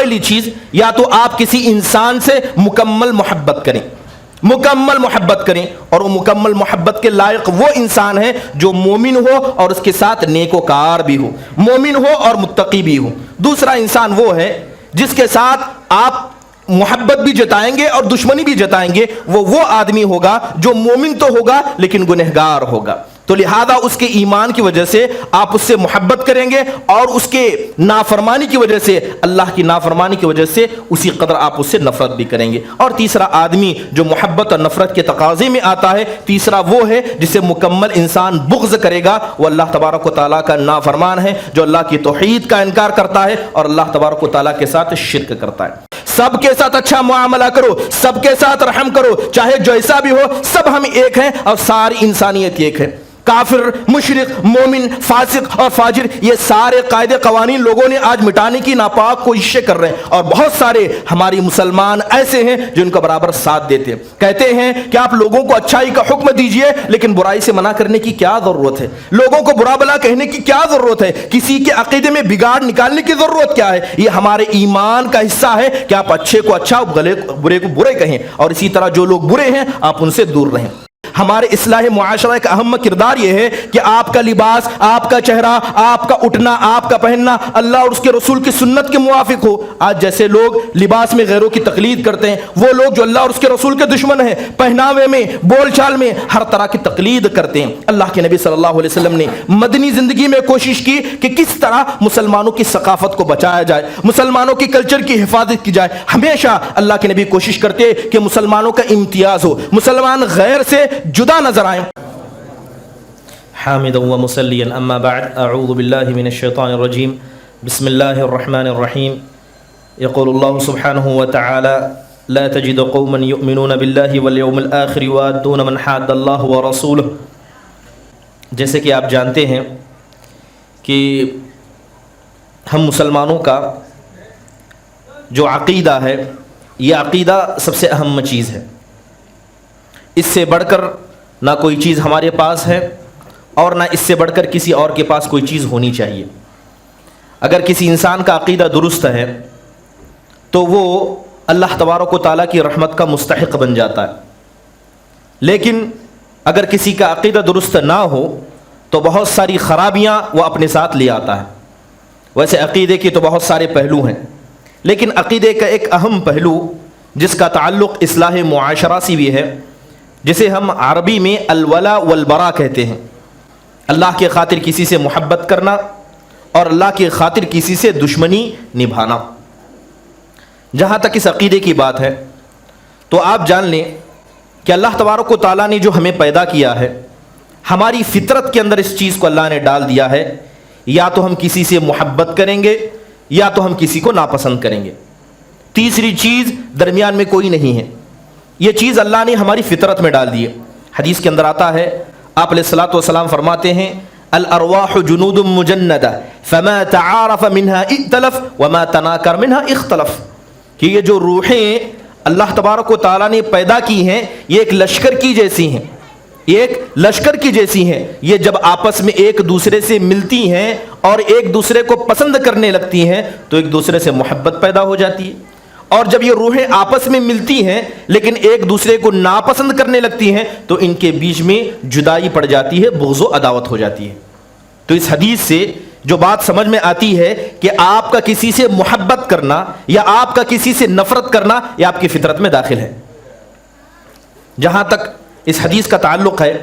پہلی چیز، یا تو آپ کسی انسان سے مکمل محبت کریں، مکمل محبت کریں، اور وہ مکمل محبت کے لائق وہ انسان ہے جو مومن ہو اور اس کے ساتھ نیکوکار بھی ہو، مومن ہو اور متقی بھی ہو۔ دوسرا انسان وہ ہے جس کے ساتھ آپ محبت بھی جتائیں گے اور دشمنی بھی جتائیں گے، وہ آدمی ہوگا جو مومن تو ہوگا لیکن گنہگار ہوگا، تو لہذا اس کے ایمان کی وجہ سے آپ اس سے محبت کریں گے، اور اس کے نافرمانی کی وجہ سے، اللہ کی نافرمانی کی وجہ سے اسی قدر آپ اس سے نفرت بھی کریں گے۔ اور تیسرا آدمی جو محبت اور نفرت کے تقاضے میں آتا ہے، تیسرا وہ ہے جسے مکمل انسان بغض کرے گا، وہ اللہ تبارک و تعالیٰ کا نافرمان ہے، جو اللہ کی توحید کا انکار کرتا ہے اور اللہ تبارک و تعالیٰ کے ساتھ شرک کرتا ہے۔ سب کے ساتھ اچھا معاملہ کرو، سب کے ساتھ رحم کرو، چاہے جیسا بھی ہو، سب ہم ایک ہیں اور ساری انسانیت ایک ہے۔ کافر، مشرک، مومن، فاسق اور فاجر، یہ سارے قاعدے قوانین لوگوں نے آج مٹانے کی ناپاک کوششیں کر رہے ہیں، اور بہت سارے ہماری مسلمان ایسے ہیں جو ان کا برابر ساتھ دیتے ہیں، کہتے ہیں کہ آپ لوگوں کو اچھائی کا حکم دیجئے لیکن برائی سے منع کرنے کی کیا ضرورت ہے، لوگوں کو برا بلا کہنے کی کیا ضرورت ہے، کسی کے عقیدے میں بگاڑ نکالنے کی ضرورت کیا ہے۔ یہ ہمارے ایمان کا حصہ ہے کہ آپ اچھے کو اچھا، برے کو برے کہیں، اور اسی طرح جو لوگ برے ہیں آپ ان سے دور رہیں۔ ہمارے اصلاح معاشرہ کا اہم کردار یہ ہے کہ آپ کا لباس، آپ کا چہرہ، آپ کا اٹھنا، آپ کا پہننا اللہ اور اس کے رسول کی سنت کے موافق ہو۔ آج جیسے لوگ لباس میں غیروں کی تقلید کرتے ہیں، وہ لوگ جو اللہ اور اس کے رسول کے دشمن ہیں، پہناوے میں، بول چال میں ہر طرح کی تقلید کرتے ہیں۔ اللہ کے نبی صلی اللہ علیہ وسلم نے مدنی زندگی میں کوشش کی کہ کس طرح مسلمانوں کی ثقافت کو بچایا جائے، مسلمانوں کی کلچر کی حفاظت کی جائے۔ ہمیشہ اللہ کے نبی کوشش کرتے کہ مسلمانوں کا امتیاز ہو، مسلمان غیر سے جدا نظر آئیں۔ حامدا و مسلیا اما بعد، اعوذ باللہ من الشیطان الرجیم، بسم اللہ الرحمن الرحیم۔ یقول اللہ سبحانہ وتعالی لا تجد قوما یؤمنون باللہ والیوم الآخر یوادون من حاد اللہ ورسولہ۔ جیسے کہ آپ جانتے ہیں کہ ہم مسلمانوں کا جو عقیدہ ہے، یہ عقیدہ سب سے اہم چیز ہے، اس سے بڑھ کر نہ کوئی چیز ہمارے پاس ہے اور نہ اس سے بڑھ کر کسی اور کے پاس کوئی چیز ہونی چاہیے۔ اگر کسی انسان کا عقیدہ درست ہے تو وہ اللہ تبارک و تعالیٰ کی رحمت کا مستحق بن جاتا ہے، لیکن اگر کسی کا عقیدہ درست نہ ہو تو بہت ساری خرابیاں وہ اپنے ساتھ لے آتا ہے۔ ویسے عقیدے کے تو بہت سارے پہلو ہیں، لیکن عقیدے کا ایک اہم پہلو جس کا تعلق اصلاح معاشرہ سے بھی ہے، جسے ہم عربی میں الولا والبرا کہتے ہیں، اللہ کے خاطر کسی سے محبت کرنا اور اللہ کے خاطر کسی سے دشمنی نبھانا۔ جہاں تک اس عقیدے کی بات ہے تو آپ جان لیں کہ اللہ تبارک و تعالیٰ نے جو ہمیں پیدا کیا ہے، ہماری فطرت کے اندر اس چیز کو اللہ نے ڈال دیا ہے، یا تو ہم کسی سے محبت کریں گے یا تو ہم کسی کو ناپسند کریں گے، تیسری چیز درمیان میں کوئی نہیں ہے۔ یہ چیز اللہ نے ہماری فطرت میں ڈال دی ہے۔ حدیث کے اندر آتا ہے، آپ علیہ الصلوۃ والسلام فرماتے ہیں الارواح جنود مجندہ فما تعارف منها ائتلف وما تناکر منها اختلف، کہ یہ جو روحیں اللہ تبارک و تعالیٰ نے پیدا کی ہیں یہ ایک لشکر کی جیسی ہیں، یہ ایک لشکر کی جیسی ہیں، یہ جب آپس میں ایک دوسرے سے ملتی ہیں اور ایک دوسرے کو پسند کرنے لگتی ہیں تو ایک دوسرے سے محبت پیدا ہو جاتی ہے، اور جب یہ روحیں آپس میں ملتی ہیں لیکن ایک دوسرے کو ناپسند کرنے لگتی ہیں تو ان کے بیچ میں جدائی پڑ جاتی ہے، بغض و عداوت ہو جاتی ہے۔ تو اس حدیث سے جو بات سمجھ میں آتی ہے کہ آپ کا کسی سے محبت کرنا یا آپ کا کسی سے نفرت کرنا یہ آپ کی فطرت میں داخل ہے۔ جہاں تک اس حدیث کا تعلق ہے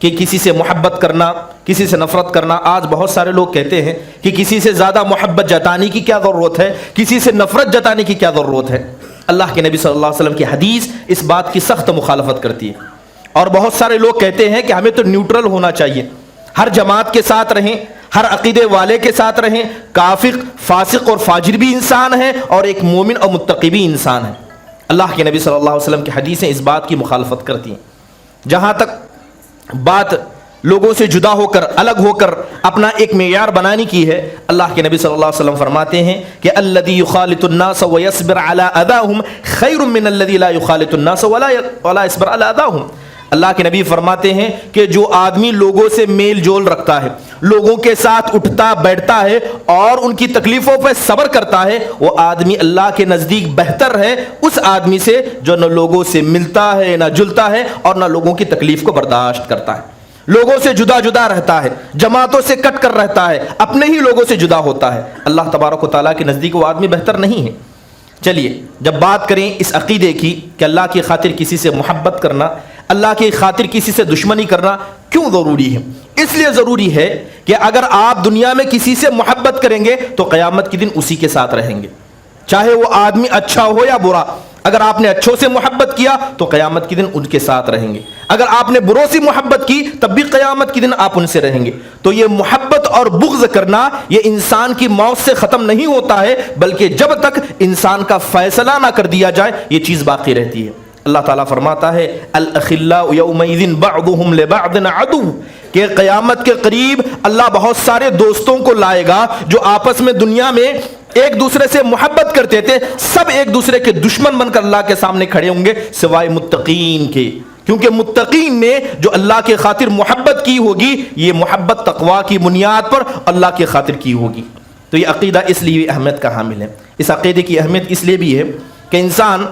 کہ کسی سے محبت کرنا، کسی سے نفرت کرنا، آج بہت سارے لوگ کہتے ہیں کہ کسی سے زیادہ محبت جتانے کی کیا ضرورت ہے، کسی سے نفرت جتانے کی کیا ضرورت ہے۔ اللہ کے نبی صلی اللہ علیہ وسلم کی حدیث اس بات کی سخت مخالفت کرتی ہے، اور بہت سارے لوگ کہتے ہیں کہ ہمیں تو نیوٹرل ہونا چاہیے، ہر جماعت کے ساتھ رہیں، ہر عقیدے والے کے ساتھ رہیں، کافر، فاسق اور فاجر بھی انسان ہے اور ایک مومن اور متقی بھی انسان ہے۔ اللہ کے نبی صلی اللہ علیہ وسلم کی حدیثیں اس بات کی مخالفت کرتی ہیں۔ جہاں تک بات لوگوں سے جدا ہو کر، الگ ہو کر اپنا ایک معیار بنانے کی ہے، اللہ کے نبی صلی اللہ علیہ وسلم فرماتے ہیں کہ الذی یخالط الناس ویصبر علی اذاہم خیر من الذی لا یخالط الناس ولا یصبر علی اذاہم۔ اللہ کے نبی فرماتے ہیں کہ جو آدمی لوگوں سے میل جول رکھتا ہے، لوگوں کے ساتھ اٹھتا بیٹھتا ہے اور ان کی تکلیفوں پہ صبر کرتا ہے، وہ آدمی اللہ کے نزدیک بہتر ہے اس آدمی سے جو نہ لوگوں سے ملتا ہے، نہ جلتا ہے، اور نہ لوگوں کی تکلیف کو برداشت کرتا ہے، لوگوں سے جدا جدا رہتا ہے، جماعتوں سے کٹ کر رہتا ہے، اپنے ہی لوگوں سے جدا ہوتا ہے۔ اللہ تبارک و تعالیٰ کے نزدیک وہ آدمی بہتر نہیں ہے۔ چلیے جب بات کریں اس عقیدے کی کہ اللہ کی خاطر کسی سے محبت کرنا، اللہ کی خاطر کسی سے دشمنی کرنا کیوں ضروری ہے؟ اس لیے ضروری ہے کہ اگر آپ دنیا میں کسی سے محبت کریں گے تو قیامت کے دن اسی کے ساتھ رہیں گے، چاہے وہ آدمی اچھا ہو یا برا۔ اگر آپ نے اچھوں سے محبت کیا تو قیامت کے دن ان کے ساتھ رہیں گے، اگر آپ نے بروں سے محبت کی تب بھی قیامت کے دن آپ ان سے رہیں گے۔ تو یہ محبت اور بغض کرنا یہ انسان کی موت سے ختم نہیں ہوتا ہے، بلکہ جب تک انسان کا فیصلہ نہ کر دیا جائے یہ چیز باقی رہتی ہے۔ اللہ تعالیٰ فرماتا ہے الاخلاء یومئذ بعضهم لبعض عدو، کہ قیامت کے قریب اللہ بہت سارے دوستوں کو لائے گا جو آپس میں دنیا میں ایک دوسرے سے محبت کرتے تھے، سب ایک دوسرے کے دشمن بن کر اللہ کے سامنے کھڑے ہوں گے سوائے متقین کے، کیونکہ متقین نے جو اللہ کے خاطر محبت کی ہوگی یہ محبت تقوی کی بنیاد پر اللہ کے خاطر کی ہوگی۔ تو یہ عقیدہ اس لیے اہمیت کا حامل ہے۔ اس عقیدے کی اہمیت اس لیے بھی ہے کہ انسان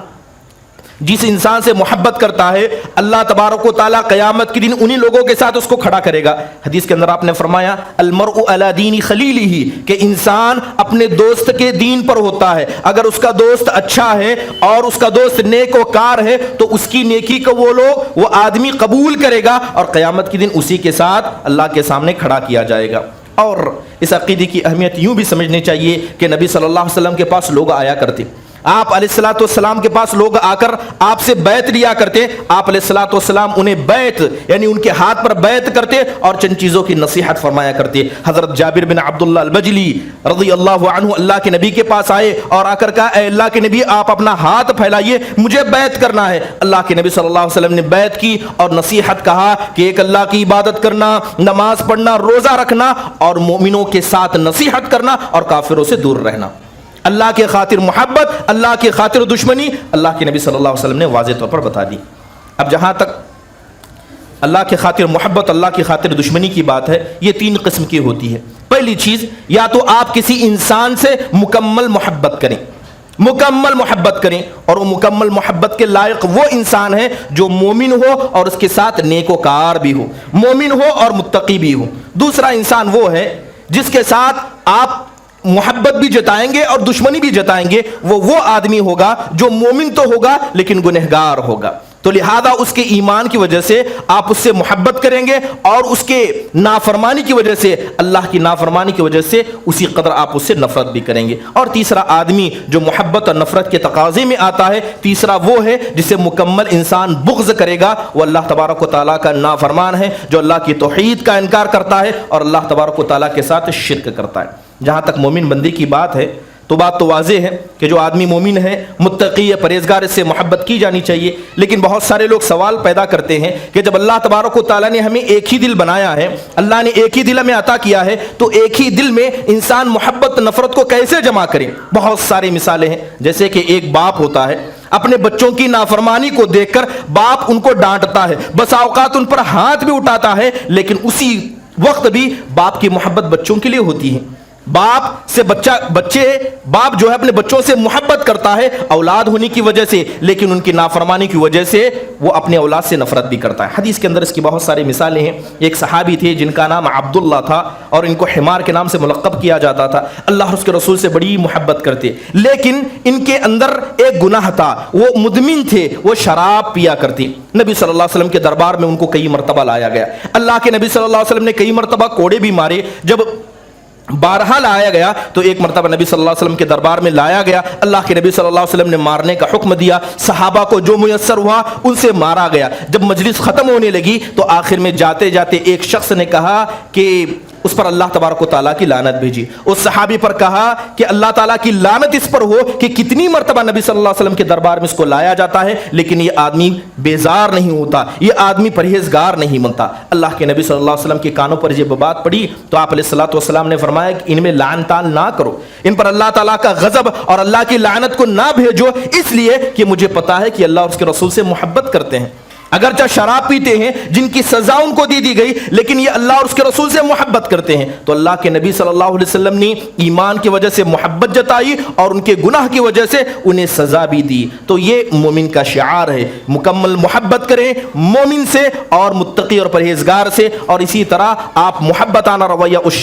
جس انسان سے محبت کرتا ہے اللہ تبارک و تعالیٰ قیامت کے دن انہی لوگوں کے ساتھ اس کو کھڑا کرے گا۔ حدیث کے اندر آپ نے فرمایا المرء علی دین خلیلہ، کہ انسان اپنے دوست کے دین پر ہوتا ہے۔ اگر اس کا دوست اچھا ہے اور اس کا دوست نیک و کار ہے تو اس کی نیکی کو وہ آدمی قبول کرے گا اور قیامت کے دن اسی کے ساتھ اللہ کے سامنے کھڑا کیا جائے گا۔ اور اس عقیدے کی اہمیت یوں بھی سمجھنی چاہیے کہ نبی صلی اللہ علیہ وسلم کے پاس لوگ آیا کرتے، آپ علیہ الصلوۃ والسلام کے پاس لوگ آ کر آپ سے بیعت لیا کرتے، آپ علیہ الصلوۃ والسلام انہیں بیعت یعنی ان کے ہاتھ پر بیعت کرتے اور چند چیزوں کی نصیحت فرمایا کرتے۔ حضرت جابر بن عبداللہ البجلی رضی اللہ عنہ اللہ کے نبی کے پاس آئے اور آ کر کہا اے اللہ کے نبی آپ اپنا ہاتھ پھیلائیے، مجھے بیعت کرنا ہے۔ اللہ کے نبی صلی اللہ علیہ وسلم نے بیعت کی اور نصیحت کہا کہ ایک اللہ کی عبادت کرنا، نماز پڑھنا، روزہ رکھنا اور مومنوں کے ساتھ نصیحت کرنا اور کافروں سے دور رہنا۔ اللہ کے خاطر محبت، اللہ کے خاطر دشمنی اللہ کے نبی صلی اللہ علیہ وسلم نے واضح طور پر بتا دی۔ اب جہاں تک اللہ کے خاطر محبت، اللہ کی خاطر دشمنی کی بات ہے، یہ تین قسم کی ہوتی ہے۔ پہلی چیز، یا تو آپ کسی انسان سے مکمل محبت کریں، مکمل محبت کریں، اور وہ مکمل محبت کے لائق وہ انسان ہے جو مومن ہو اور اس کے ساتھ نیک و کار بھی ہو، مومن ہو اور متقی بھی ہو۔ دوسرا انسان وہ ہے جس کے ساتھ آپ محبت بھی جتائیں گے اور دشمنی بھی جتائیں گے، وہ آدمی ہوگا جو مومن تو ہوگا لیکن گنہگار ہوگا۔ تو لہذا اس کے ایمان کی وجہ سے آپ اس سے محبت کریں گے اور اس کے نافرمانی کی وجہ سے، اللہ کی نافرمانی کی وجہ سے اسی قدر آپ اس سے نفرت بھی کریں گے۔ اور تیسرا آدمی جو محبت اور نفرت کے تقاضے میں آتا ہے، تیسرا وہ ہے جسے مکمل انسان بغض کرے گا، وہ اللہ تبارک و تعالیٰ کا نافرمان ہے جو اللہ کی توحید کا انکار کرتا ہے اور اللہ تبارک و تعالیٰ کے ساتھ شرک کرتا ہے۔ جہاں تک مومن بندی کی بات ہے تو بات تو واضح ہے کہ جو آدمی مومن ہے، متقی ہے، پرہیزگار، اس سے محبت کی جانی چاہیے۔ لیکن بہت سارے لوگ سوال پیدا کرتے ہیں کہ جب اللہ تبارک و تعالیٰ نے ہمیں ایک ہی دل بنایا ہے، اللہ نے ایک ہی دل ہمیں عطا کیا ہے، تو ایک ہی دل میں انسان محبت نفرت کو کیسے جمع کرے؟ بہت ساری مثالیں ہیں، جیسے کہ ایک باپ ہوتا ہے، اپنے بچوں کی نافرمانی کو دیکھ کر باپ ان کو ڈانٹتا ہے، بسا اوقات ان پر ہاتھ بھی اٹھاتا ہے، لیکن اسی وقت بھی باپ کی محبت بچوں کے لیے ہوتی ہے۔ باپ سے باپ جو ہے اپنے بچوں سے محبت کرتا ہے اولاد ہونے کی وجہ سے، لیکن ان کی نافرمانی کی وجہ سے وہ اپنے اولاد سے نفرت بھی کرتا ہے۔ حدیث کے اندر اس کی بہت ساری مثالیں ہیں۔ ایک صحابی تھے جن کا نام عبداللہ تھا اور ان کو حمار کے نام سے ملقب کیا جاتا تھا۔ اللہ اور اس کے رسول سے بڑی محبت کرتے، لیکن ان کے اندر ایک گناہ تھا، وہ مدمن تھے، وہ شراب پیا کرتے۔ نبی صلی اللہ علیہ وسلم کے دربار میں ان کو کئی مرتبہ لایا گیا۔ اللہ کے نبی صلی اللہ علیہ وسلم نے کئی مرتبہ کوڑے بھی مارے۔ جب بارہا لایا گیا تو ایک مرتبہ نبی صلی اللہ علیہ وسلم کے دربار میں لایا گیا، اللہ کے نبی صلی اللہ علیہ وسلم نے مارنے کا حکم دیا، صحابہ کو جو میسر ہوا ان سے مارا گیا۔ جب مجلس ختم ہونے لگی تو آخر میں جاتے جاتے ایک شخص نے کہا کہ اس پر اللہ تبارک و تعالیٰ کی لعنت بھیجی۔ اس صحابی پر کہا کہ اللہ تعالیٰ کی لعنت اس پر ہو کہ کتنی مرتبہ نبی صلی اللہ علیہ وسلم کے دربار میں اس کو لایا جاتا ہے لیکن یہ آدمی بیزار نہیں ہوتا، یہ آدمی پرہیزگار نہیں بنتا۔ اللہ کے نبی صلی اللہ علیہ وسلم کے کانوں پر یہ بات پڑی تو آپ علیہ الصلوۃ والسلام نے فرمایا کہ ان میں لعن تان نہ کرو، ان پر اللہ تعالیٰ کا غضب اور اللہ کی لعنت کو نہ بھیجو، اس لیے کہ مجھے پتا ہے کہ اللہ اور اس کے رسول سے محبت کرتے ہیں۔ اگرچہ شراب پیتے ہیں جن کی سزا ان کو دی گئی، لیکن یہ اللہ اور اس کے رسول سے محبت کرتے ہیں، تو اللہ کے نبی صلی اللہ علیہ وسلم نے ایمان کی وجہ سے محبت جتائی اور ان کے گناہ کی وجہ سے انہیں سزا بھی دی۔ تو یہ مومن کا شعار ہے، مکمل محبت کریں مومن سے اور متقی اور پرہیزگار سے، اور اسی طرح آپ محبتانہ رویہ اس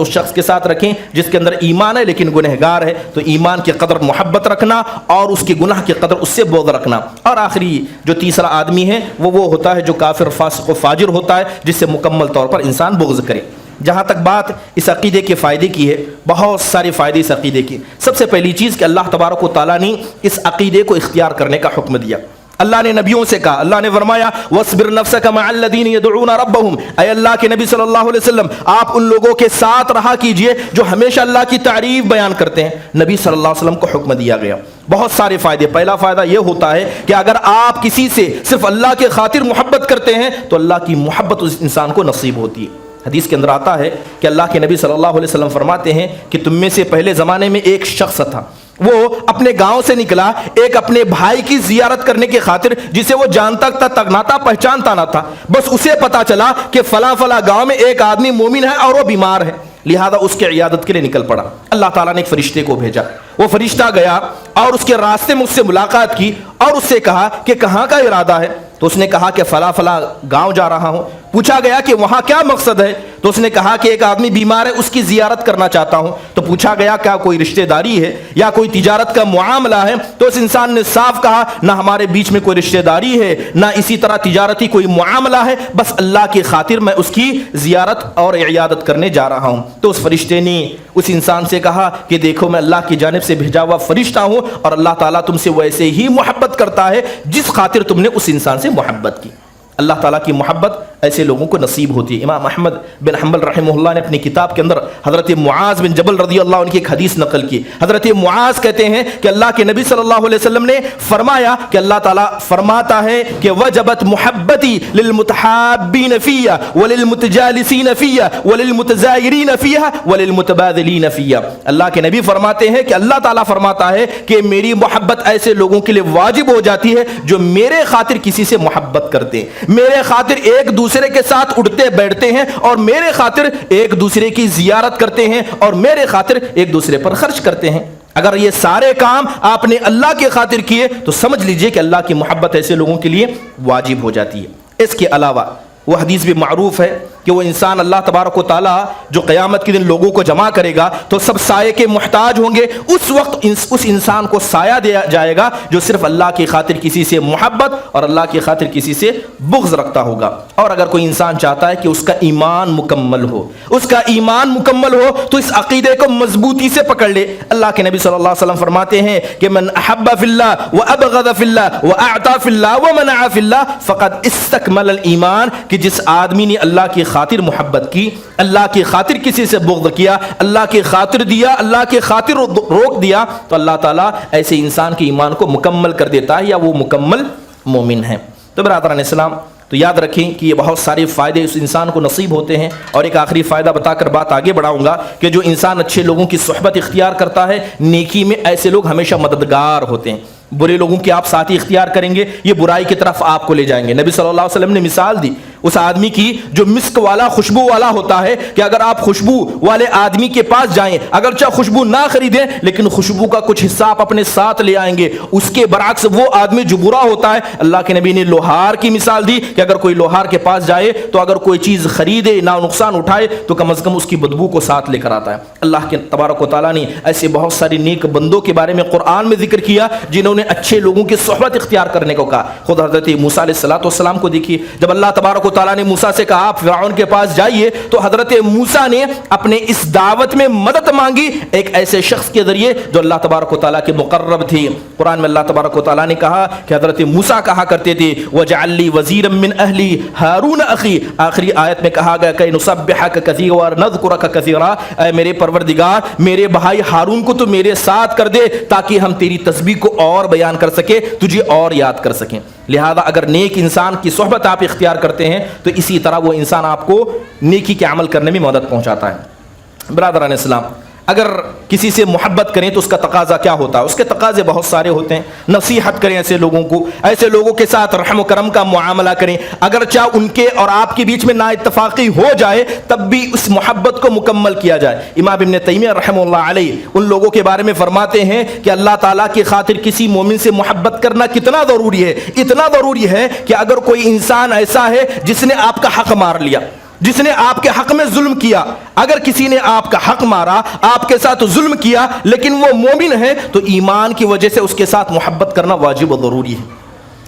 شخص کے ساتھ رکھیں جس کے اندر ایمان ہے لیکن گنہگار ہے، تو ایمان کی قدر محبت رکھنا اور اس کی گناہ کی قدر اس سے بغض رکھنا۔ اور آخری جو تیسرا آدمی ہے وہ ہوتا ہے جو کافر فاسق و فاجر ہوتا ہے، جس سے مکمل طور پر انسان بغض کرے۔ جہاں تک بات اس عقیدے کے فائدے کی ہے، بہت سارے فائدے اس عقیدے کی۔ سب سے پہلی چیز کہ اللہ تبارک و تعالیٰ نے اس عقیدے کو اختیار کرنے کا حکم دیا۔ اللہ نے نبیوں سے کہا، اللہ نے فرمایا وَاصْبِرْ نَفْسَكَ مَعَ الَّذِينَ يَدْعُونَ رَبَّهُمْ، اے اللہ کے نبی صلی اللہ علیہ وسلم آپ ان لوگوں کے ساتھ رہا کیجئے جو ہمیشہ اللہ کی تعریف بیان کرتے ہیں۔ نبی صلی اللہ علیہ وسلم کو حکم دیا گیا۔ بہت سارے فائدے۔ پہلا فائدہ یہ ہوتا ہے کہ اگر آپ کسی سے صرف اللہ کے خاطر محبت کرتے ہیں تو اللہ کی محبت اس انسان کو نصیب ہوتی ہے۔ حدیث کے اندر آتا ہے کہ اللہ کے نبی صلی اللہ علیہ وسلم فرماتے ہیں کہ تم میں سے پہلے زمانے میں ایک شخص تھا، وہ اپنے گاؤں سے نکلا ایک اپنے بھائی کی زیارت کرنے کی خاطر، جسے وہ جانتا تک پہچانتا نہ تھا، بس اسے پتا چلا کہ فلاں گاؤں میں ایک آدمی مومن ہے اور وہ بیمار ہے، لہذا اس کے عیادت کے لیے نکل پڑا۔ اللہ تعالیٰ نے ایک فرشتے کو بھیجا، وہ فرشتہ گیا اور اس کے راستے میں اس سے ملاقات کی اور اس سے کہا کہ کہاں کا ارادہ ہے؟ تو اس نے کہا کہ فلاں گاؤں جا رہا ہوں۔ پوچھا گیا کہ وہاں کیا مقصد ہے؟ تو اس نے کہا کہ ایک آدمی بیمار ہے، اس کی زیارت کرنا چاہتا ہوں۔ تو پوچھا گیا کیا کوئی رشتہ داری ہے یا کوئی تجارت کا معاملہ ہے؟ تو اس انسان نے صاف کہا نہ ہمارے بیچ میں کوئی رشتہ داری ہے نہ اسی طرح تجارتی کوئی معاملہ ہے، بس اللہ کی خاطر میں اس کی زیارت اور عیادت کرنے جا رہا ہوں۔ تو اس فرشتے نے اس انسان سے کہا کہ دیکھو میں اللہ کی جانب سے بھیجا ہوا فرشتہ ہوں اور اللہ تعالیٰ تم سے ویسے ہی محبت کرتا ہے جس خاطر تم نے اس انسان سے محبت کی۔ اللہ تعالیٰ کی محبت ایسے لوگوں کو نصیب ہوتی ہے۔ امام احمد بن حنبل رحمہ اللہ نے اپنی کتاب کے اندر حضرت معاذ بن جبل رضی اللہ عنہ کی ایک حدیث نقل کی۔ حضرت معاذ کہتے ہیں کہ اللہ کے نبی صلی اللہ علیہ وسلم نے فرمایا کہ اللہ تعالیٰ فرماتا ہے کہ وجبت محبتی للمتحابین فیہ وللمتجالسین فیہ وللمتزائرین فیہ وللمتبادلین فیہ۔ اللہ کے نبی فرماتے ہیں کہ اللہ تعالیٰ فرماتا ہے کہ میری محبت ایسے لوگوں کے لیے واجب ہو جاتی ہے جو میرے خاطر کسی سے محبت کرتے ہیں، میرے خاطر ایک دوسرے کے ساتھ اٹھتے بیٹھتے ہیں اور میرے خاطر ایک دوسرے کی زیارت کرتے ہیں اور میرے خاطر ایک دوسرے پر خرچ کرتے ہیں۔ اگر یہ سارے کام آپ نے اللہ کے خاطر کیے تو سمجھ لیجئے کہ اللہ کی محبت ایسے لوگوں کے لیے واجب ہو جاتی ہے۔ اس کے علاوہ وہ حدیث بھی معروف ہے کہ وہ انسان اللہ تبارک و تعالیٰ جو قیامت کے دن لوگوں کو جمع کرے گا تو سب سائے کے محتاج ہوں گے، اس وقت اس انسان کو سایہ دیا جائے گا جو صرف اللہ کی خاطر کسی سے محبت اور اللہ کی خاطر کسی سے بغض رکھتا ہوگا۔ اور اگر کوئی انسان چاہتا ہے کہ اس کا ایمان مکمل ہو، اس کا ایمان مکمل ہو تو اس عقیدے کو مضبوطی سے پکڑ لے۔ اللہ کے نبی صلی اللہ علیہ وسلم فرماتے ہیں کہ من احب فی اللہ وابغض فی اللہ واعطى فی اللہ ومنع فی اللہ فقد استکمل الایمان، کہ جس آدمی نے اللہ کی خاطر محبت کی، اللہ کی خاطر کسی سے بغض کیا، اللہ کی خاطر دیا، اللہ کی خاطر روک دیا، تو اللہ تعالیٰ ایسے انسان کے ایمان کو مکمل کر دیتا ہے یا وہ مکمل مومن ہے۔ تو برادران اسلام، تو یاد رکھیں کہ یہ بہت سارے فائدے اس انسان کو نصیب ہوتے ہیں۔ اور ایک آخری فائدہ بتا کر بات آگے بڑھاؤں گا کہ جو انسان اچھے لوگوں کی صحبت اختیار کرتا ہے، نیکی میں ایسے لوگ ہمیشہ مددگار ہوتے ہیں۔ برے لوگوں کے آپ ساتھی اختیار کریں گے، یہ برائی کی طرف آپ کو لے جائیں گے۔ نبی صلی اللہ علیہ وسلم نے مثال دی اس آدمی کی جو مسک والا، خوشبو والا ہوتا ہے، کہ اگر آپ خوشبو والے آدمی کے پاس جائیں، اگرچہ خوشبو نہ خریدیں لیکن خوشبو کا کچھ حصہ آپ اپنے ساتھ لے آئیں گے۔ اس کے برعکس وہ آدمی جو برا ہوتا ہے، اللہ کے نبی نے لوہار کی مثال دی کہ اگر کوئی لوہار کے پاس جائے تو اگر کوئی چیز خریدے، نہ نقصان اٹھائے، تو کم از کم اس کی بدبو کو ساتھ لے کر آتا ہے۔ اللہ کے تبارک و تعالیٰ نے ایسے بہت سارے نیک بندوں کے بارے میں قرآن میں ذکر کیا جنہوں نے اچھے لوگوں کی صحبت اختیار کرنے کو کہا۔ خود حضرت موسیٰ علیہ السلام کو دیکھیے، جب اللہ تبارک و تعالیٰ نے موسیٰ سے کہا آپ فرعون کے پاس جائیے، تو حضرت موسیٰ نے اپنے اس دعوت میں مدد مانگی ایک ایسے شخص کے ذریعے جو اللہ تبارک و تعالیٰ کے مقرب تھی۔ قرآن میں اللہ تبارک و تعالیٰ نے کہا کہ حضرت موسیٰ کہا کرتے تھے وَجَعَلْ لِي وَزِيرًا مِّنْ أَهْلِي هَارُونَ أَخِي، آخری آیت میں کہا گیا کہ نُسَبِّحَكَ كَثِيرًا وَنَذْكُرَكَ كَثِيرًا، اے میرے پروردگار میرے بھائی ہارون کو تو میرے ساتھ کر دے تاکہ ہم تیری تسبیح کو اور بیان کر سکیں، تجھے اور یاد کر سکیں۔ لہذا اگر نیک انسان کی صحبت آپ اختیار کرتے ہیں تو اسی طرح وہ انسان آپ کو نیکی کے عمل کرنے میں مدد پہنچاتا ہے۔ برادران اسلام، اگر کسی سے محبت کریں تو اس کا تقاضا کیا ہوتا ہے؟ اس کے تقاضے بہت سارے ہوتے ہیں. نصیحت کریں ایسے لوگوں کو، ایسے لوگوں کے ساتھ رحم و کرم کا معاملہ کریں. اگر چاہے ان کے اور آپ کے بیچ میں نا اتفاقی ہو جائے تب بھی اس محبت کو مکمل کیا جائے. امام ابن تیمیہ رحمہ اللہ علیہ ان لوگوں کے بارے میں فرماتے ہیں کہ اللہ تعالیٰ کی خاطر کسی مومن سے محبت کرنا کتنا ضروری ہے. اتنا ضروری ہے کہ اگر کوئی انسان ایسا ہے جس نے آپ کا حق مار لیا، جس نے آپ کے حق میں ظلم کیا، اگر کسی نے آپ کا حق مارا، آپ کے ساتھ ظلم کیا، لیکن وہ مومن ہے تو ایمان کی وجہ سے اس کے ساتھ محبت کرنا واجب و ضروری ہے.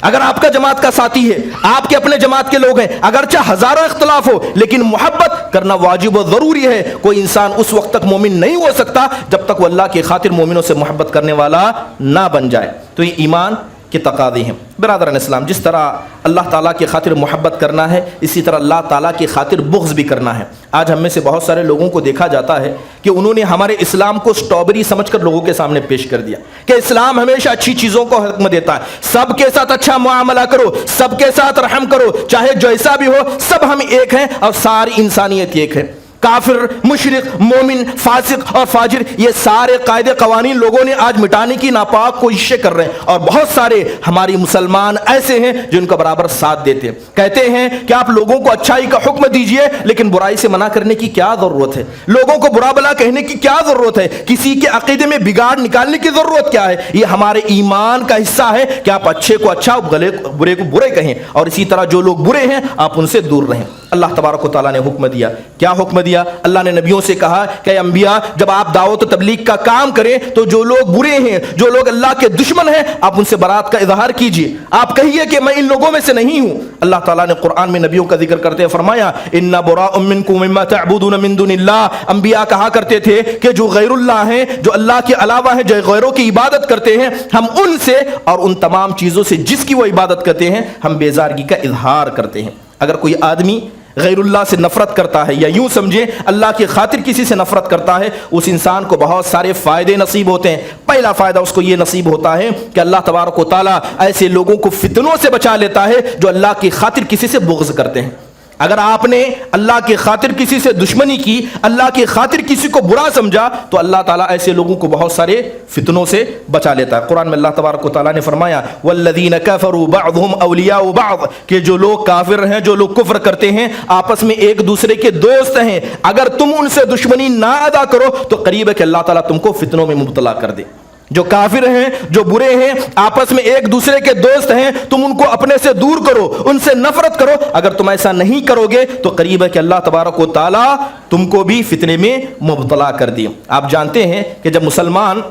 اگر آپ کا جماعت کا ساتھی ہے، آپ کے اپنے جماعت کے لوگ ہیں، اگرچہ ہزاروں اختلاف ہو لیکن محبت کرنا واجب و ضروری ہے. کوئی انسان اس وقت تک مومن نہیں ہو سکتا جب تک وہ اللہ کی خاطر مومنوں سے محبت کرنے والا نہ بن جائے. تو یہ ایمان کے تقاضے ہیں. برادران اسلام، جس طرح اللہ تعالیٰ کی خاطر محبت کرنا ہے اسی طرح اللہ تعالیٰ کی خاطر بغض بھی کرنا ہے. آج ہم میں سے بہت سارے لوگوں کو دیکھا جاتا ہے کہ انہوں نے ہمارے اسلام کو سٹرابری سمجھ کر لوگوں کے سامنے پیش کر دیا کہ اسلام ہمیشہ اچھی چیزوں کو حکم دیتا ہے، سب کے ساتھ اچھا معاملہ کرو، سب کے ساتھ رحم کرو، چاہے جیسا بھی ہو، سب ہم ایک ہیں اور ساری انسانیت ایک ہے. کافر، مشرک، مومن، فاسق اور فاجر، یہ سارے قاعدے قوانین لوگوں نے آج مٹانے کی ناپاک کوششیں کر رہے ہیں. اور بہت سارے ہماری مسلمان ایسے ہیں جو ان کا برابر ساتھ دیتے ہیں. کہتے ہیں کہ آپ لوگوں کو اچھائی کا حکم دیجئے لیکن برائی سے منع کرنے کی کیا ضرورت ہے؟ لوگوں کو برا بلا کہنے کی کیا ضرورت ہے؟ کسی کے عقیدے میں بگاڑ نکالنے کی ضرورت کیا ہے؟ یہ ہمارے ایمان کا حصہ ہے کہ آپ اچھے کو اچھا، برے کو برے کہیں، اور اسی طرح جو لوگ برے ہیں آپ ان سے دور رہیں. اللہ تبارک و تعالیٰ نے حکم دیا. کیا حکم دیا؟ اللہ نے نبیوں سے کہا کہ انبیاء جب آپ دعوت و تبلیغ کا کام کریں تو جو لوگ برے ہیں، جو لوگ اللہ کے دشمن ہیں، آپ ان سے برات کا اظہار کیجیے. آپ کہیے کہ میں ان لوگوں میں سے نہیں ہوں. اللہ تعالیٰ نے قرآن میں نبیوں کا ذکر کرتے فرمایا اِنَّا بُرَاءٌ مِّنكُم مِّمَّا تَعْبُدُونَ مِن دُونِ اللَّهِ. انبیاء کہا کرتے تھے کہ جو غیر اللہ ہیں، جو اللہ کے علاوہ ہیں، جو غیروں کی عبادت کرتے ہیں، ہم ان سے اور ان تمام چیزوں سے جس کی وہ عبادت کرتے ہیں ہم بیزارگی کا اظہار کرتے ہیں. اگر کوئی آدمی غیر اللہ سے نفرت کرتا ہے، یا یوں سمجھیں اللہ کی خاطر کسی سے نفرت کرتا ہے، اس انسان کو بہت سارے فائدے نصیب ہوتے ہیں. پہلا فائدہ اس کو یہ نصیب ہوتا ہے کہ اللہ تبارک و تعالیٰ ایسے لوگوں کو فتنوں سے بچا لیتا ہے جو اللہ کی خاطر کسی سے بغض کرتے ہیں. اگر آپ نے اللہ کی خاطر کسی سے دشمنی کی، اللہ کی خاطر کسی کو برا سمجھا، تو اللہ تعالیٰ ایسے لوگوں کو بہت سارے فتنوں سے بچا لیتا ہے. قرآن میں اللہ تبارک و تعالیٰ نے فرمایا والذین کفروا بعضهم اولیاء بعض، کہ جو لوگ کافر ہیں، جو لوگ کفر کرتے ہیں، آپس میں ایک دوسرے کے دوست ہیں. اگر تم ان سے دشمنی نہ ادا کرو تو قریب ہے کہ اللہ تعالیٰ تم کو فتنوں میں مبتلا کر دے. جو کافر ہیں، جو برے ہیں، آپس میں ایک دوسرے کے دوست ہیں، تم ان کو اپنے سے دور کرو، ان سے نفرت کرو. اگر تم ایسا نہیں کرو گے تو قریب ہے کہ اللہ تبارک و تعالیٰ تم کو بھی فتنے میں مبتلا کر دے. آپ جانتے ہیں کہ جب مسلمان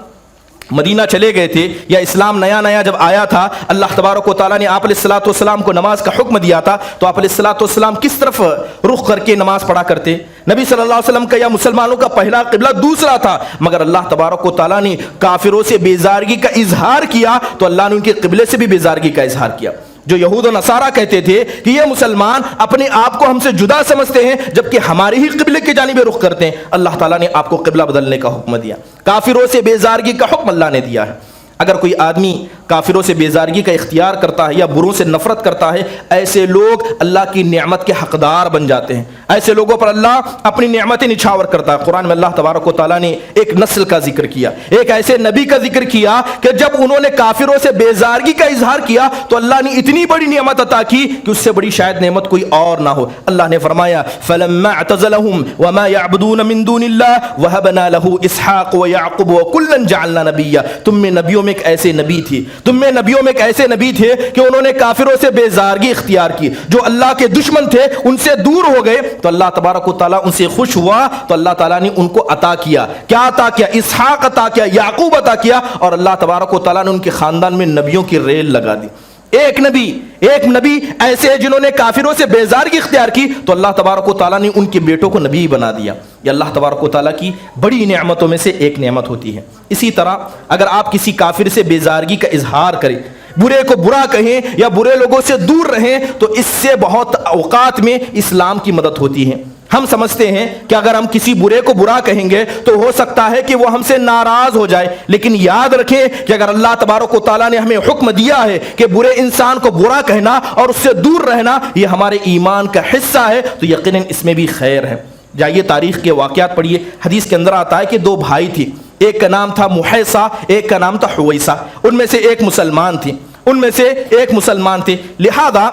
مدینہ چلے گئے تھے، یا اسلام نیا نیا جب آیا تھا، اللہ تبارک و تعالیٰ نے آپ علیہ الصلوۃ والسلام کو نماز کا حکم دیا تھا، تو آپ علیہ الصلوۃ والسلام کس طرف رخ کر کے نماز پڑھا کرتے؟ نبی صلی اللہ علیہ وسلم کا یا مسلمانوں کا پہلا قبلہ دوسرا تھا. مگر اللہ تبارک و تعالیٰ نے کافروں سے بیزارگی کا اظہار کیا تو اللہ نے ان کے قبلے سے بھی بیزارگی کا اظہار کیا. جو یہود و نصارہ کہتے تھے کہ یہ مسلمان اپنے آپ کو ہم سے جدا سمجھتے ہیں جبکہ ہمارے ہی قبلے کی جانب رخ کرتے ہیں، اللہ تعالیٰ نے آپ کو قبلہ بدلنے کا حکم دیا. کافروں سے بیزارگی کا حکم اللہ نے دیا ہے. اگر کوئی آدمی کافروں سے بیزارگی کا اختیار کرتا ہے یا بروں سے نفرت کرتا ہے، ایسے لوگ اللہ کی نعمت کے حقدار بن جاتے ہیں. ایسے لوگوں پر اللہ اپنی نعمتیں نچھاور کرتا ہے. قرآن میں اللہ تبارک و تعالیٰ نے ایک نسل کا ذکر کیا، ایک ایسے نبی کا ذکر کیا کہ جب انہوں نے کافروں سے بیزارگی کا اظہار کیا تو اللہ نے اتنی بڑی نعمت عطا کی کہ اس سے بڑی شاید نعمت کوئی اور نہ ہو. اللہ نے فرمایا فَلَمَّا اعْتَزَلَهُمْ وَمَا يَعْبُدُونَ مِن دُونِ اللَّهِ وَهَبْنَا لَهُ إِسْحَاقَ وَيَعْقُوبَ وَكُلًّا جَعَلْنَا نَبِيًّا. تم میں نبیوں میں ایک ایسے نبی تھی، تم میں نبیوں میں ایک ایسے نبی تھے کہ انہوں نے کافروں سے بیزارگی اختیار کی. جو اللہ کے دشمن تھے ان سے دور ہو گئے تو اللہ تبارک و تعالیٰ ان سے خوش ہوا تو اللہ تعالیٰ نے ان کو عطا کیا. کیا عطا کیا؟ اسحاق عطا کیا، یعقوب عطا کیا، اور اللہ تبارک و تعالیٰ نے ان کے خاندان میں نبیوں کی ریل لگا دی. ایک نبی ایسے جنہوں نے کافروں سے بیزارگی اختیار کی تو اللہ تبارک و تعالیٰ نے ان کے بیٹوں کو نبی بنا دیا. یہ اللہ تبارک و تعالیٰ کی بڑی نعمتوں میں سے ایک نعمت ہوتی ہے. اسی طرح اگر آپ کسی کافر سے بیزارگی کا اظہار کریں، برے کو برا کہیں یا برے لوگوں سے دور رہیں، تو اس سے بہت اوقات میں اسلام کی مدد ہوتی ہے. ہم سمجھتے ہیں کہ اگر ہم کسی برے کو برا کہیں گے تو ہو سکتا ہے کہ وہ ہم سے ناراض ہو جائے، لیکن یاد رکھیں کہ اگر اللہ تبارک و تعالیٰ نے ہمیں حکم دیا ہے کہ برے انسان کو برا کہنا اور اس سے دور رہنا یہ ہمارے ایمان کا حصہ ہے، تو یقیناً اس میں بھی خیر ہے. جائیے تاریخ کے واقعات پڑھیے، حدیث کے اندر آتا ہے کہ دو بھائی تھے، ایک کا نام تھا محیصہ، ایک کا نام تھا حویصہ، ان میں سے ایک مسلمان تھے، لہذا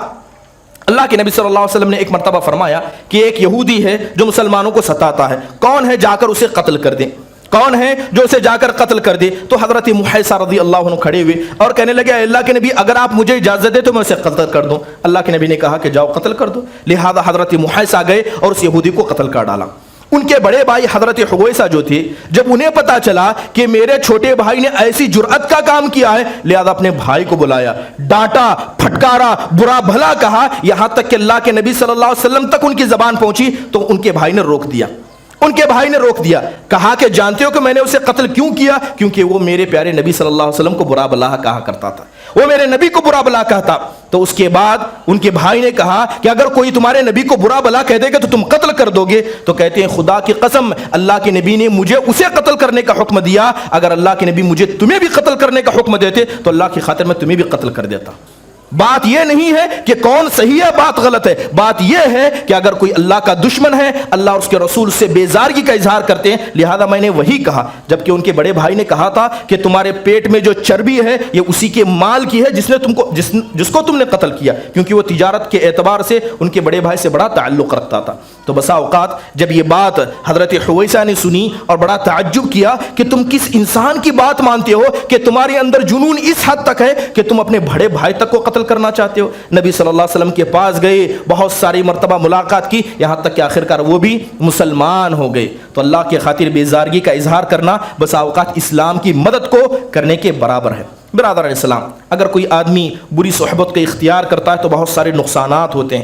اللہ کے نبی صلی اللہ علیہ وسلم نے ایک مرتبہ فرمایا کہ ایک یہودی ہے جو مسلمانوں کو ستاتا ہے، کون ہے جا کر اسے قتل کر دیں، کون ہے جو اسے جا کر قتل کر دے؟ تو حضرت محیصہ رضی اللہ عنہ کھڑے ہوئے اور کہنے لگے اے اللہ کے نبی اگر آپ مجھے اجازت دے تو میں اسے قتل کر دوں۔ اللہ کے نبی نے کہا کہ جاؤ قتل کر دو، لہذا حضرت محیصہ گئے اور اس یہودی کو قتل کر ڈالا۔ ان کے بڑے بھائی حضرت حویصہ جو تھے، جب انہیں پتا چلا کہ میرے چھوٹے بھائی نے ایسی جرأت کا کام کیا ہے، لہذا اپنے بھائی کو بلایا، ڈانٹا، پھٹکارا، برا بھلا کہا، یہاں تک کہ اللہ کے نبی صلی اللہ علیہ وسلم تک ان کی زبان پہنچی تو ان کے بھائی نے روک دیا، کہا کہ جانتے ہو کہ میں نے اسے قتل کیوں کیا؟ کیونکہ وہ میرے پیارے نبی صلی اللہ علیہ وسلم کو برا بلا کہا کرتا تھا، وہ میرے نبی کو برا بلا کہتا۔ تو اس کے بعد ان کے بھائی نے کہا کہ اگر کوئی تمہارے نبی کو برا بلا کہہ دے گا تو تم قتل کر دو گے؟ تو کہتے ہیں خدا کی قسم اللہ کے نبی نے مجھے اسے قتل کرنے کا حکم دیا، اگر اللہ کے نبی مجھے تمہیں بھی قتل کرنے کا حکم دیتے تو اللہ کی خاطر میں تمہیں بھی قتل کر دیتا۔ بات یہ نہیں ہے کہ کون صحیح ہے بات غلط ہے، بات یہ ہے کہ اگر کوئی اللہ کا دشمن ہے، اللہ اور اس کے رسول سے بیزارگی کا اظہار کرتے ہیں، لہذا میں نے وہی کہا۔ جبکہ ان کے بڑے بھائی نے کہا تھا کہ تمہارے پیٹ میں جو چربی ہے یہ اسی کے مال کی ہے جس کو تم نے قتل کیا، کیونکہ وہ تجارت کے اعتبار سے ان کے بڑے بھائی سے بڑا تعلق رکھتا تھا۔ تو بسا اوقات جب یہ بات حضرت حویصہ نے سنی اور بڑا تعجب کیا کہ تم کس انسان کی بات مانتے ہو کہ تمہارے اندر جنون اس حد تک ہے کہ تم اپنے بڑے بھائی تک کو قتل کرنا چاہتے ہو۔ نبی صلی اللہ علیہ وسلم کے پاس گئے، بہت ساری مرتبہ ملاقات کی، یہاں تک کہ آخرکار وہ بھی مسلمان ہو گئے۔ تو اللہ کی خاطر بیزارگی کا اظہار کرنا بسا اوقات اسلام کی مدد کو کرنے کے برابر ہے۔ برادر علیہ السلام، اگر کوئی آدمی بری صحبت کا اختیار کرتا ہے تو بہت سارے نقصانات ہوتے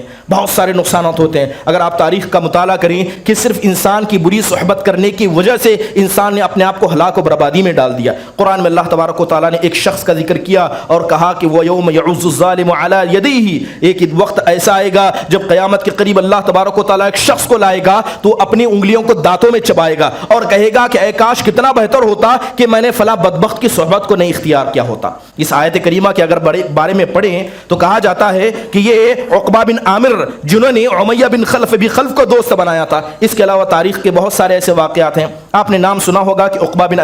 ہیں۔ اگر آپ تاریخ کا مطالعہ کریں کہ صرف انسان کی بری صحبت کرنے کی وجہ سے انسان نے اپنے آپ کو ہلاک و بربادی میں ڈال دیا۔ قرآن میں اللہ تبارک و تعالیٰ نے ایک شخص کا ذکر کیا اور کہا کہ وہ یوم یعض الظالم علی یدیہ، ایک وقت ایسا آئے گا جب قیامت کے قریب اللہ تبارک و تعالیٰ ایک شخص کو لائے گا تو اپنی انگلیوں کو دانتوں میں چبائے گا اور کہے گا کہ اے کاش کتنا بہتر ہوتا کہ میں نے فلاں بدبخت کی صحبت کو نہیں اختیار کیا ہوتا۔ اس آیت کریمہ کے اگر بارے میں پڑھیں تو کہا جاتا ہے کہ یہ عقبہ بن عامر جنہوں نے امیہ بن خلف کو دوست بنایا تھا۔ اس کے علاوہ تاریخ کے بہت سارے ایسے واقعات ہیں۔ آپ نے نام سنا ہوگا کہ عقبہ بن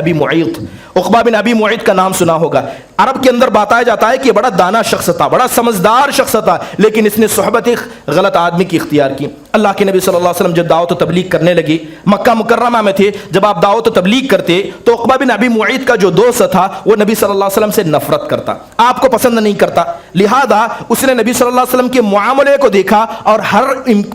ابی معیط کا نام سنا ہوگا۔ عرب کے اندر بتایا جاتا ہے کہ بڑا دانا شخص تھا، بڑا سمجھدار شخص تھا، لیکن اس نے صحبت ایک غلط آدمی کی اختیار کی۔ اللہ کے نبی صلی اللہ علیہ وسلم جب دعوت و تبلیغ کرنے لگے، مکہ مکرمہ میں تھے، جب آپ دعوت و تبلیغ کرتے تو عقبہ بن ابی معیط کا جو دوست تھا وہ نبی صلی اللہ علیہ وسلم سے نفرت کرتا، آپ کو پسند نہیں کرتا، لہذا اس نے نبی صلی اللہ علیہ وسلم کے معاملے کو دیکھا اور ہر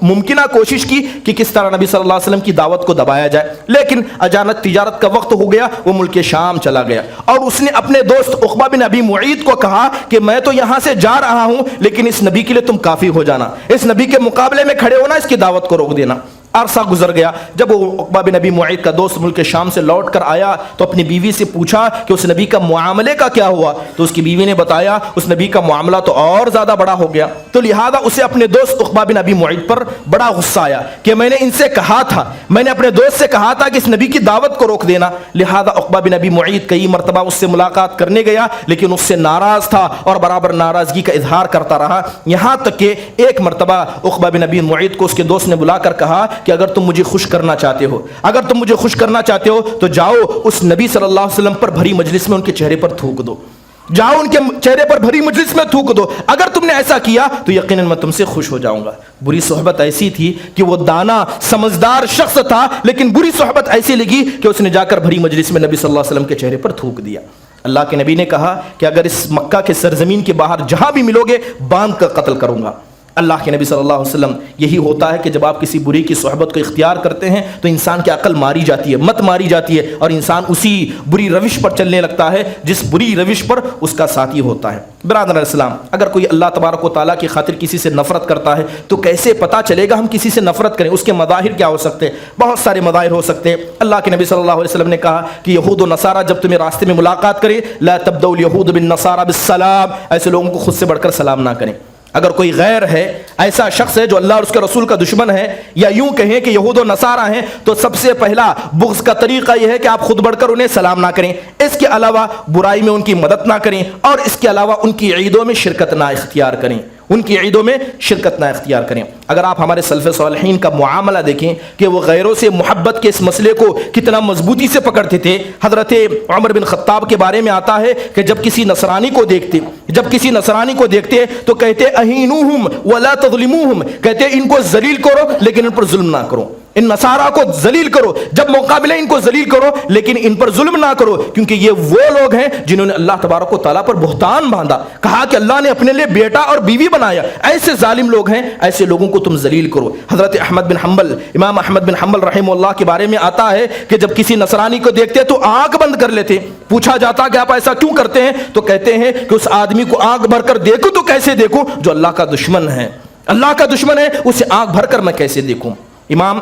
ممکنہ کوشش کی کہ کس طرح نبی صلی اللہ علیہ وسلم کی دعوت کو دبایا جائے، لیکن اچانک تجارت کا وقت ہو گیا، وہ ملک شام چلا گیا اور اس نے اپنے دوست عقبہ بن ابی معیط کو کہا کہ میں تو یہاں سے جا رہا ہوں لیکن اس نبی کے لیے تم کافی ہو جانا، اس نبی کے مقابلے میں کھڑے ہونا، اس کی دعوت کو روک دینا۔ عرصہ گزر گیا، جب وہ عقبہ بن ابی معیط کا دوست ملک شام سے لوٹ کر آیا تو اپنی بیوی سے پوچھا کہ اس نبی کا معاملے کا کیا ہوا، تو اس کی بیوی نے بتایا اس نبی کا معاملہ تو اور زیادہ بڑا ہو گیا۔ تو لہذا اسے اپنے دوست عقبہ بن ابی معیط پر بڑا غصہ آیا کہ میں نے اپنے دوست سے کہا تھا کہ اس نبی کی دعوت کو روک دینا۔ لہذا عقبہ بن ابی معیط کئی مرتبہ اس سے ملاقات کرنے گیا لیکن اس سے ناراض تھا اور برابر ناراضگی کا اظہار کرتا رہا، یہاں تک کہ ایک مرتبہ عقبہ بن ابی معیط کو اس کے دوست نے بلا کر کہا کہ اگر تم مجھے خوش کرنا چاہتے ہو تو جاؤ اس نبی صلی اللہ علیہ وسلم پر بھری مجلس میں ان کے چہرے پر تھوک دو، جاؤ ان کے چہرے پر بھری مجلس میں تھوک دو، اگر تم نے ایسا کیا تو یقیناً میں تم سے خوش ہو جاؤں گا۔ بری صحبت ایسی تھی کہ وہ دانا سمجھدار شخص تھا، لیکن بری صحبت ایسی لگی کہ اس نے جا کر بھری مجلس میں نبی صلی اللہ علیہ وسلم کے چہرے پر تھوک دیا۔ اللہ کے نبی نے کہا کہ اگر اس مکہ کے سرزمین کے باہر جہاں بھی ملو گے باندھ کر قتل کروں گا۔ اللہ کے نبی صلی اللہ علیہ وسلم یہی ہوتا ہے کہ جب آپ کسی بری کی صحبت کو اختیار کرتے ہیں تو انسان کی عقل ماری جاتی ہے، مت ماری جاتی ہے اور انسان اسی بری روش پر چلنے لگتا ہے جس بری روش پر اس کا ساتھی ہوتا ہے۔ برادر علیہ السلام، اگر کوئی اللہ تبارک و تعالیٰ کی خاطر کسی سے نفرت کرتا ہے تو کیسے پتہ چلے گا ہم کسی سے نفرت کریں؟ اس کے مظاہر کیا ہو سکتے ہیں؟ بہت سارے مظاہر ہو سکتے ہیں۔ اللہ کے نبی صلی اللہ علیہ وسلم نے کہا کہ یہود و نصارہ جب تمہیں راستے میں ملاقات کرے لا تبدؤ الیہود بالنصارى بالسلام، ایسے لوگوں کو خود سے بڑھ کر سلام نہ کریں۔ اگر کوئی غیر ہے، ایسا شخص ہے جو اللہ اور اس کے رسول کا دشمن ہے، یا یوں کہیں کہ یہود و نصارہ ہیں، تو سب سے پہلا بغض کا طریقہ یہ ہے کہ آپ خود بڑھ کر انہیں سلام نہ کریں، اس کے علاوہ برائی میں ان کی مدد نہ کریں، اور اس کے علاوہ ان کی عیدوں میں شرکت نہ اختیار کریں۔ ان کی عیدوں میں شرکت نہ اختیار کریں۔ اگر آپ ہمارے سلف صالحین کا معاملہ دیکھیں کہ وہ غیروں سے محبت کے اس مسئلے کو کتنا مضبوطی سے پکڑتے تھے۔ حضرت عمر بن خطاب کے بارے میں آتا ہے کہ جب کسی نصرانی کو دیکھتے تو کہتے اہینوہم ولا تظلموہم، کہتے ان کو ذلیل کرو لیکن ان پر ظلم نہ کرو، ان نصارہ کو ذلیل کرو، جب موقع ملے ان کو ذلیل کرو لیکن ان پر ظلم نہ کرو، کیونکہ یہ وہ لوگ ہیں جنہوں نے اللہ تبارک و تعالیٰ پر بہتان باندھا، کہا کہ اللہ نے اپنے لیے بیٹا اور بیوی بنایا، ایسے ظالم لوگ ہیں، ایسے لوگوں کو تم ذلیل کرو۔ حضرت امام احمد بن حنبل رحمہ اللہ کے بارے میں آتا ہے کہ جب کسی نصرانی کو دیکھتے تو آنکھ بند کر لیتے، پوچھا جاتا کہ آپ ایسا کیوں کرتے ہیں تو کہتے ہیں کہ اس آدمی کو آنکھ بھر کر دیکھوں تو کیسے دیکھوں جو اللہ کا دشمن ہے، اللہ کا دشمن ہے، اسے آنکھ بھر کر میں کیسے دیکھوں۔ امام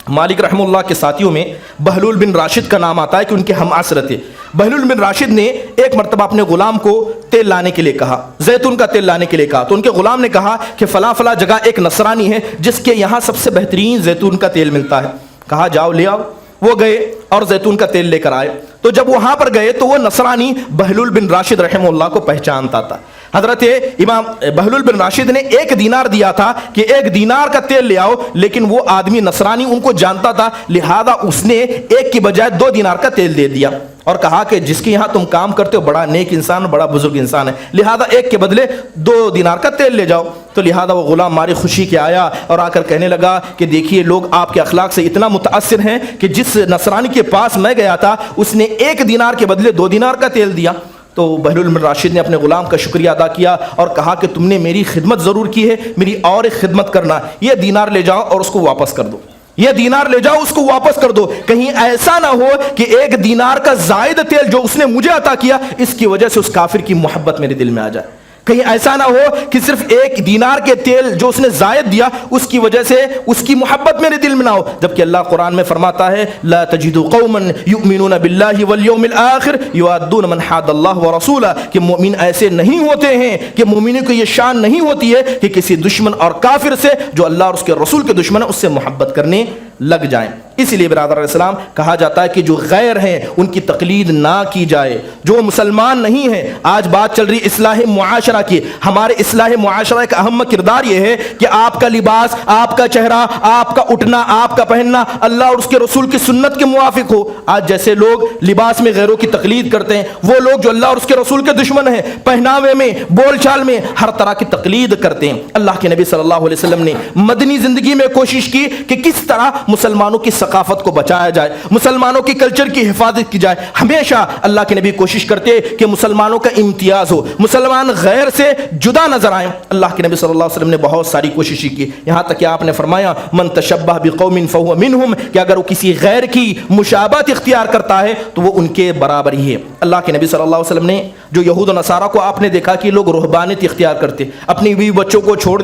مالک رحمہ اللہ کے ساتھیوں میں بہلول بن راشد کا نام آتا ہے کہ ان کے ہم عصر تھے۔ بہلول بن راشد نے ایک مرتبہ اپنے غلام کو تیل لانے کے لیے کہا، زیتون کا تیل لانے کے لیے کہا، تو ان کے غلام نے کہا کہ فلاں فلاں جگہ ایک نصرانی ہے جس کے یہاں سب سے بہترین زیتون کا تیل ملتا ہے، کہا جاؤ لے آؤ۔ وہ گئے اور زیتون کا تیل لے کر آئے، تو جب وہاں پر گئے تو وہ نصرانی بہلول بن راشد رحمہ اللہ کو پہچانتا تھا۔ حضرت امام بہلول بن راشد نے 1 دینار دیا تھا کہ 1 دینار کا تیل لے آؤ، لیکن وہ آدمی نصرانی ان کو جانتا تھا، لہذا اس نے 1 کی بجائے 2 دینار کا تیل دے دیا اور کہا کہ جس کے یہاں تم کام کرتے ہو بڑا نیک انسان، بڑا بزرگ انسان ہے، لہذا 1 کے بدلے 2 دینار کا تیل لے جاؤ۔ تو لہذا وہ غلام ماری خوشی کے آیا اور آ کر کہنے لگا کہ دیکھیے لوگ آپ کے اخلاق سے اتنا متاثر ہیں کہ جس نصرانی کے پاس میں گیا تھا اس نے 1 دینار کے بدلے 2 دینار کا تیل دیا۔ تو بہلول بن راشد نے اپنے غلام کا شکریہ ادا کیا اور کہا کہ تم نے میری خدمت ضرور کی ہے، میری اور ایک خدمت کرنا، یہ دینار لے جاؤ اور اس کو واپس کر دو، یہ دینار لے جاؤ اس کو واپس کر دو، کہیں ایسا نہ ہو کہ 1 دینار کا زائد تیل جو اس نے مجھے عطا کیا اس کی وجہ سے اس کافر کی محبت میرے دل میں آ جائے، کہیں ایسا نہ ہو کہ صرف 1 دینار کے تیل جو اس نے زائد دیا اس کی وجہ سے اس کی محبت میرے دل میں نہ ہو، جبکہ اللہ قرآن میں فرماتا ہے لا تجد قوما یؤمنون باللہ والیوم الآخر یوادون من حاد اللہ ورسولہ، کہ مومن ایسے نہیں ہوتے ہیں، کہ مومنوں کو یہ شان نہیں ہوتی ہے کہ کسی دشمن اور کافر سے جو اللہ اور اس کے رسول کے دشمن ہے اس سے محبت کرنے لگ جائیں۔ اسی لیے برادر اسلام کہا جاتا ہے کہ جو غیر ہیں ان کی تقلید نہ کی جائے، جو مسلمان نہیں ہیں۔ آج بات چل رہی اصلاح معاشرہ کی، ہمارے اصلاح معاشرہ کا اہم کردار یہ ہے کہ آپ کا لباس، آپ کا چہرہ، آپ کا اٹھنا، آپ کا پہننا اللہ اور اس کے رسول کی سنت کے موافق ہو۔ آج جیسے لوگ لباس میں غیروں کی تقلید کرتے ہیں، وہ لوگ جو اللہ اور اس کے رسول کے دشمن ہیں پہناوے میں، بول چال میں ہر طرح کی تقلید کرتے ہیں۔ اللہ کے نبی صلی اللہ علیہ وسلم نے مدنی زندگی میں کوشش کی کہ کس طرح مسلمانوں کی ثقافت کو بچایا جائے، مسلمانوں کی کلچر کی حفاظت کی جائے۔ ہمیشہ اللہ کے نبی کوشش کرتے کہ مسلمانوں کا امتیاز ہو، مسلمان غیر سے جدا نظر آئیں۔ اللہ کے نبی صلی اللہ علیہ وسلم نے بہت ساری کوششیں کی، یہاں تک کہ آپ نے فرمایا من تشبہ بقوم فہو منہم، کہ اگر وہ کسی غیر کی مشابہت اختیار کرتا ہے تو وہ ان کے برابر ہی ہے۔ اللہ کے نبی صلی اللہ علیہ وسلم نے جو یہود و نصارہ کو آپ نے دیکھا کہ لوگ رہبانیت اختیار کرتے، اپنی بیوی بچوں کو چھوڑ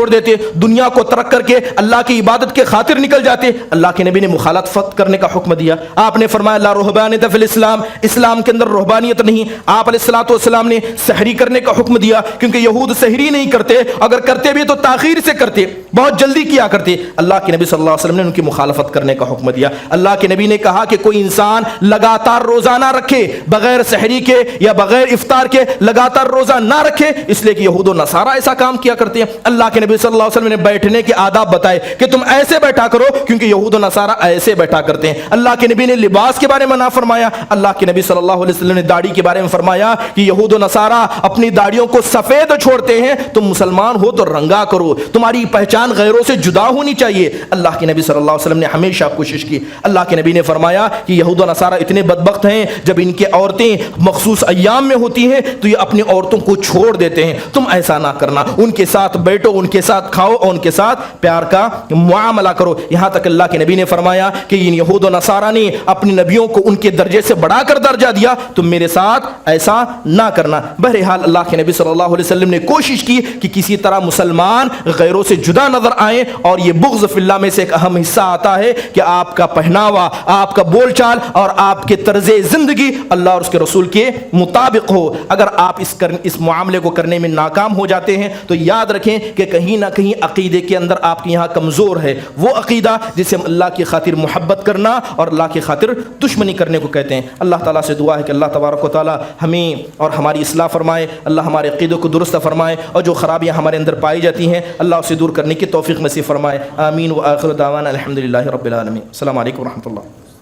دیتے، دنیا کو ترک کر کے اللہ کی عبادت کے خاطر نکل جاتے۔ اللہ کے نبی نے مخالفت کرنے کا حکم دیا، آپ نے فرمایا لا رہبانیت فی الاسلام، اسلام کے اندر رہبانیت نہیں۔ آپ علیہ الصلوۃ والسلام نے سحری کرنے کا حکم دیا، کیونکہ یہود سحری نہیں کرتے، اگر کرتے بھی تو تاخیر سے کرتے، بہت جلدی کیا کرتے۔ اللہ کے نبی صلی اللہ علیہ وسلم نے ان کی مخالفت کرنے کا حکم دیا۔ اللہ کے نبی نے کہا کہ کوئی انسان لگاتار روزہ نہ رکھے، بغیر سحری کے یا بغیر افطار کے لگاتار روزہ نہ رکھے، اس لیے کہ یہود و نصارہ ایسا کام کیا کرتے ہیں۔ اللہ کے نبی صلی اللہ علیہ وسلم نے بیٹھنے کے آداب بتائے کہ تم ایسے بیٹھا کرو، کیونکہ یہود و نصارہ ایسے بیٹھا کرتے ہیں۔ اللہ کے نبی نے لباس کے بارے میں نہ فرمایا، اللہ کے نبی صلی اللہ علیہ وسلم نے داڑھی کے بارے میں فرمایا کہ یہود و نصارہ اپنی داڑھیوں کو سفید چھوڑتے ہیں، تم مسلمان ہو تو رنگا کرو، تمہاری پہچان غیروں سے جدا ہونی چاہیے۔ اللہ کے نبی صلی اللہ علیہ وسلم نے ہمیشہ کوشش کی۔ اللہ کے نبی نے فرمایا کہ یہود و نصارہ اتنے بدبخت ہیں، جب ان کے عورتیں مخصوص ایام میں ہوتی ہیں تو یہ اپنی عورتوں کو چھوڑ دیتے ہیں، تم ایسا نہ کرنا، ان کے ساتھ بیٹھو، ان کے ساتھ کھاؤ اور ان کے ساتھ پیار کا معاملہ کرو۔ یہاں تک اللہ کے نبی نے فرمایا کہ ان یہود و نصارہ نے اپنی نبیوں کو ان کے درجے سے بڑھا کر درجہ دیا، تم میرے ساتھ ایسا نہ کرنا۔ بہرحال اللہ کے نبی صلی اللہ علیہ وسلم نے کوشش کی کہ کسی طرح مسلمان غیروں سے جدا نظر آئیں، اور یہ بغض فی اللہ میں سے ایک اہم حصہ آتا ہے کہ آپ کا پہناوا، آپ کا بول چال اور آپ کے طرز زندگی اللہ اور اس کے رسول کے مطابق ہو۔ اگر آپ اس معاملے کو کرنے میں ناکام ہو جاتے ہیں تو تو یاد رکھیں کہ کہیں نہ کہیں عقیدے کے اندر آپ کے یہاں کمزور ہے وہ عقیدہ جسے ہم اللہ کی خاطر محبت کرنا اور اللہ کی خاطر دشمنی کرنے کو کہتے ہیں۔ اللہ تعالیٰ سے دعا ہے کہ اللہ تبارک و تعالیٰ ہمیں اور ہماری اصلاح فرمائے، اللہ ہمارے عقیدوں کو درست فرمائے، اور جو خرابیاں ہمارے اندر پائی جاتی ہیں اللہ اسے دور کرنے کی توفیق نصیب فرمائے۔ آمین و آخر دعوانا الحمدللہ رب العالمین۔ السلام علیکم ورحمۃ اللہ۔